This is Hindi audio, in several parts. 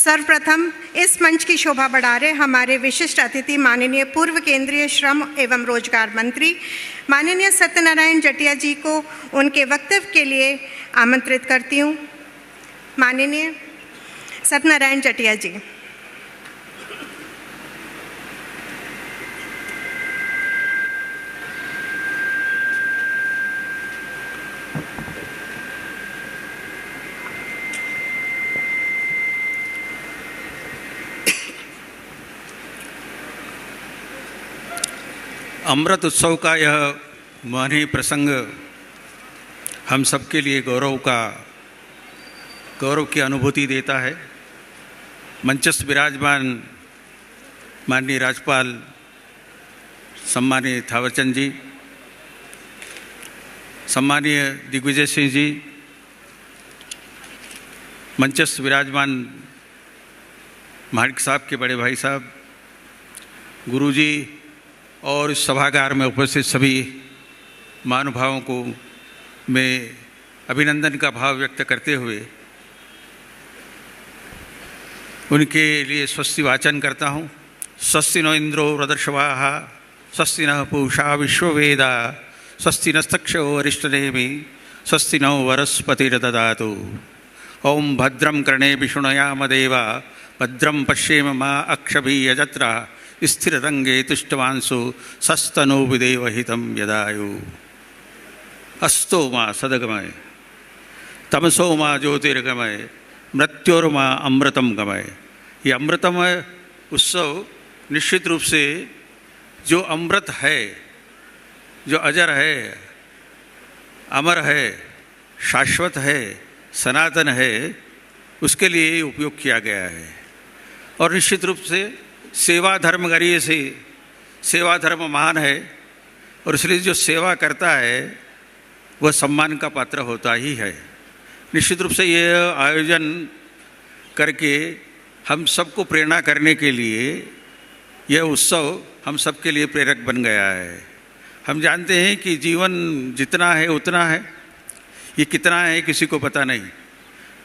सर्वप्रथम इस मंच की शोभा बढ़ा रहे हमारे विशिष्ट अतिथि माननीय पूर्व केंद्रीय श्रम एवं रोजगार मंत्री माननीय सत्यनारायण जटिया जी को उनके वक्तव्य के लिए आमंत्रित करती हूँ। माननीय सत्यनारायण जटिया जी। अमृत उत्सव का यह महनीय प्रसंग हम सबके लिए गौरव की अनुभूति देता है। मंचस्थ विराजमान माननीय राज्यपाल सम्मानीय थावरचंद जी, सम्मानीय दिग्विजय सिंह जी, मंचस्थ विराजमान महाडिक साहब के बड़े भाई साहब, गुरुजी और इस सभागार में उपस्थित सभी महानुभावों को मैं अभिनंदन का भाव व्यक्त करते हुए उनके लिए स्वस्ति वाचन करता हूँ। स्वस्ति नो इंद्रो वृद्धश्रवाः स्वस्ति नः पूषा विश्ववेदा स्वस्ति नस्तक्षो अरिष्टनेमि स्वस्ति नो वरस्पतिर्ददातु। ओं भद्रं कर्णेभिः शृणुयाम देवा भद्रं पश्येम मा अक्षभिर्यजत्रा स्थिररंगे तुष्टवांसु सस्तनो विदेवहितं यदायु। अस्तो मा सदगमय तमसो मा ज्योतिर्गमय मृत्योर्मा अमृतम गमय। ये अमृतमय उत्सव निश्चित रूप से जो अमृत है, जो अजर है, अमर है, शाश्वत है, सनातन है, उसके लिए उपयोग किया गया है। और निश्चित रूप से सेवा धर्म गरिए से सेवा धर्म महान है और इसलिए जो सेवा करता है वह सम्मान का पात्र होता ही है। निश्चित रूप से ये आयोजन करके हम सबको प्रेरणा करने के लिए यह उत्सव हम सबके लिए प्रेरक बन गया है। हम जानते हैं कि जीवन जितना है उतना है, ये कितना है किसी को पता नहीं,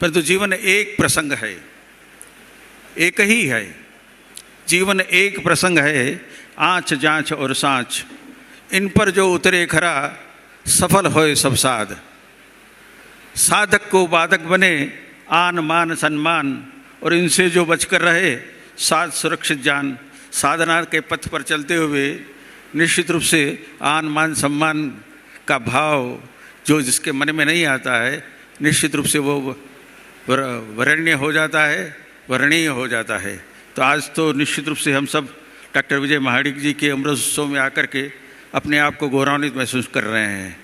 परंतु जीवन एक प्रसंग है, एक ही है। जीवन एक प्रसंग है, आँच जाँच और सांच, इन पर जो उतरे खरा सफल होए सब साध। साधक को बाधक बने आन मान सम्मान और इनसे जो बचकर रहे साध सुरक्षित जान। साधना के पथ पर चलते हुए निश्चित रूप से आन मान सम्मान का भाव जो जिसके मन में नहीं आता है निश्चित रूप से वो वरण्य हो जाता है, वर्णीय हो जाता है। तो आज तो निश्चित रूप से हम सब डॉक्टर विजय महाडिक जी के अमृत उत्सव में आकर के अपने आप को गौरवान्वित महसूस कर रहे हैं,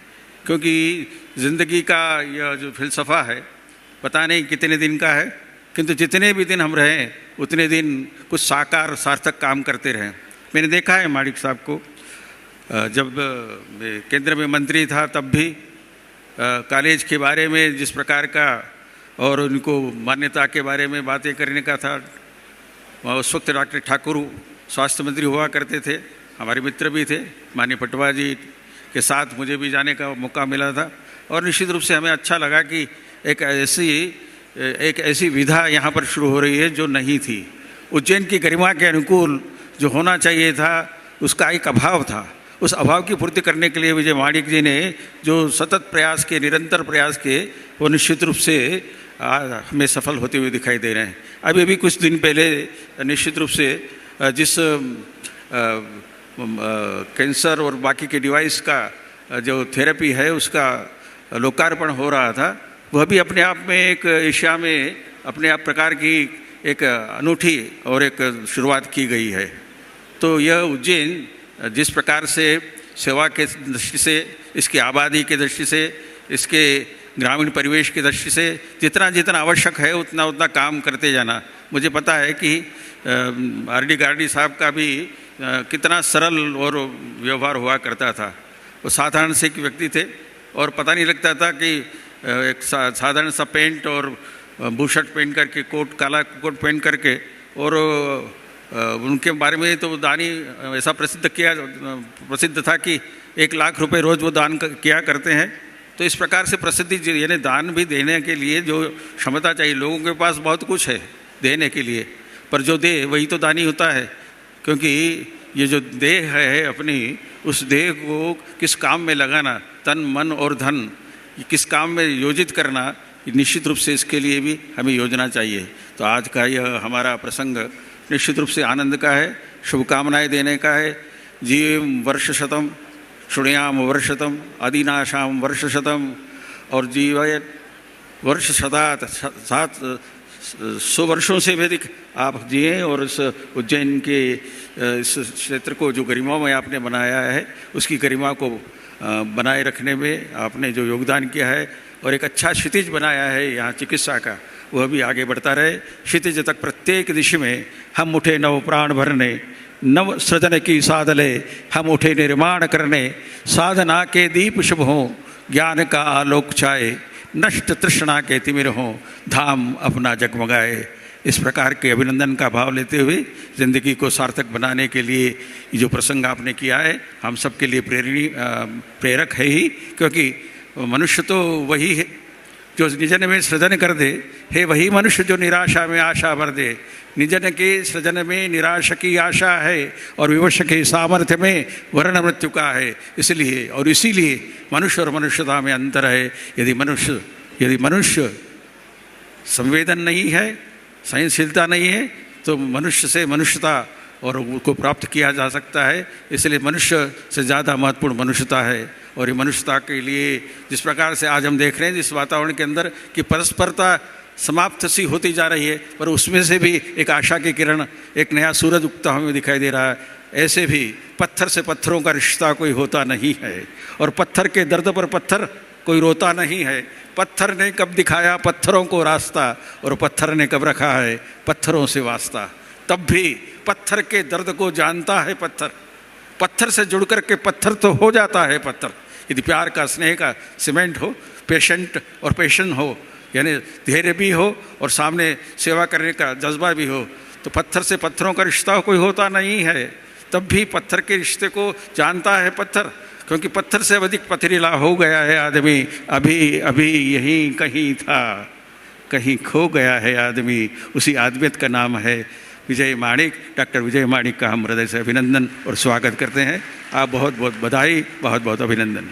क्योंकि ज़िंदगी का यह जो फ़िलसफ़ा है पता नहीं कितने दिन का है, किंतु जितने भी दिन हम रहें उतने दिन कुछ साकार सार्थक काम करते रहें। मैंने देखा है महाडिक साहब को, जब मैं केंद्र में मंत्री था तब भी कॉलेज के बारे में जिस प्रकार का और उनको मान्यता के बारे में बातें करने का था। उस वक्त डॉक्टर ठाकुर स्वास्थ्य मंत्री हुआ करते थे, हमारे मित्र भी थे। माननीय पटवा जी के साथ मुझे भी जाने का मौका मिला था और निश्चित रूप से हमें अच्छा लगा कि एक ऐसी विधा यहाँ पर शुरू हो रही है जो नहीं थी। उज्जैन की गरिमा के अनुकूल जो होना चाहिए था उसका एक अभाव था। उस अभाव की पूर्ति करने के लिए विजय महाडिक जी ने जो सतत प्रयास के, निरंतर प्रयास के, वो निश्चित रूप से हमें सफल होते हुए दिखाई दे रहे हैं। अभी कुछ दिन पहले निश्चित रूप से जिस कैंसर और बाकी के डिवाइस का जो थेरेपी है उसका लोकार्पण हो रहा था, वह भी अपने आप में एक एशिया में अपने आप प्रकार की एक अनूठी और एक शुरुआत की गई है। तो यह उज्जैन जिस प्रकार से सेवा के दृष्टि से, इसकी आबादी के दृष्टि से, इसके ग्रामीण परिवेश की दृष्टि से जितना जितना आवश्यक है उतना उतना काम करते जाना। मुझे पता है कि आर.डी. गार्डी साहब का भी कितना सरल और व्यवहार हुआ करता था। वो साधारण से एक व्यक्ति थे और पता नहीं लगता था कि एक साधारण सा पेंट और बूशर्ट पहन करके, काला कोट पहन करके, और उनके बारे में तो दानी ऐसा प्रसिद्ध था कि 1 लाख रुपए रोज़ वो दान किया करते हैं। तो इस प्रकार से प्रसिद्धि, यानी दान भी देने के लिए जो क्षमता चाहिए, लोगों के पास बहुत कुछ है देने के लिए, पर जो दे वही तो दानी होता है। क्योंकि ये जो देह है अपनी, उस देह को किस काम में लगाना, तन मन और धन ये किस काम में योजित करना, निश्चित रूप से इसके लिए भी हमें योजना चाहिए। तो आज का यह हमारा प्रसंग निश्चित रूप से आनंद का है, शुभकामनाएं देने का है। जीव वर्ष शतम शृणुयाम वर्षतम आदिनाशाम वर्ष शतम, और जीवय वर्ष शतात, 100 वर्षों से भी अधिक आप जिए और इस उज्जैन के इस क्षेत्र को जो गरिमा में आपने बनाया है, उसकी गरिमा को बनाए रखने में आपने जो योगदान किया है और एक अच्छा क्षितिज बनाया है यहाँ चिकित्सा का, वह भी आगे बढ़ता रहे। क्षितिज तक प्रत्येक दिशा में हम उठे नव प्राण भरने, नव सृजन की साधले हम उठे निर्माण करने, साधना के दीप शुभ हों, ज्ञान का आलोक छाए, नष्ट तृष्णा के तिमिर हों, धाम अपना जगमगाए। इस प्रकार के अभिनंदन का भाव लेते हुए ज़िंदगी को सार्थक बनाने के लिए ये जो प्रसंग आपने किया है हम सब के लिए प्रेरक है ही। क्योंकि मनुष्य तो वही है जो निजन में सृजन कर दे, है वही मनुष्य जो निराशा में आशा भर दे। निजन के सृजन में निराशा की आशा है और विवश के सामर्थ्य में वर्ण मृत्यु का है। इसलिए और इसीलिए मनुष्य और मनुष्यता में अंतर है। यदि मनुष्य संवेदन नहीं है, सहनशीलता नहीं है, तो मनुष्य से मनुष्यता और को प्राप्त किया जा सकता है। इसलिए मनुष्य से ज़्यादा महत्वपूर्ण मनुष्यता है। और ये मनुष्यता के लिए जिस प्रकार से आज हम देख रहे हैं जिस वातावरण के अंदर कि परस्परता समाप्त सी होती जा रही है, पर उसमें से भी एक आशा की किरण, एक नया सूरज उगता हमें दिखाई दे रहा है। ऐसे भी पत्थर से पत्थरों का रिश्ता कोई होता नहीं है, और पत्थर के दर्द पर पत्थर कोई रोता नहीं है। पत्थर ने कब दिखाया पत्थरों को रास्ता, और पत्थर ने कब रखा है पत्थरों से वास्ता। तब भी पत्थर के दर्द को जानता है पत्थर से जुड़ कर के पत्थर तो हो जाता है पत्थर। यदि प्यार का, स्नेह का सीमेंट हो, पेशेंट और पेशेंट हो, यानी धैर्य भी हो और सामने सेवा करने का जज्बा भी हो, तो पत्थर से पत्थरों का रिश्ता कोई होता नहीं है। तब भी पत्थर के रिश्ते को जानता है पत्थर, क्योंकि पत्थर से अधिक पथरीला हो गया है आदमी। अभी अभी यहीं कहीं था, कहीं खो गया है आदमी, उसी आदमियत का नाम है विजय माणिक। डॉक्टर विजय माणिक का हम हृदय से अभिनंदन और स्वागत करते हैं। आप बहुत बहुत बधाई, बहुत बहुत अभिनंदन।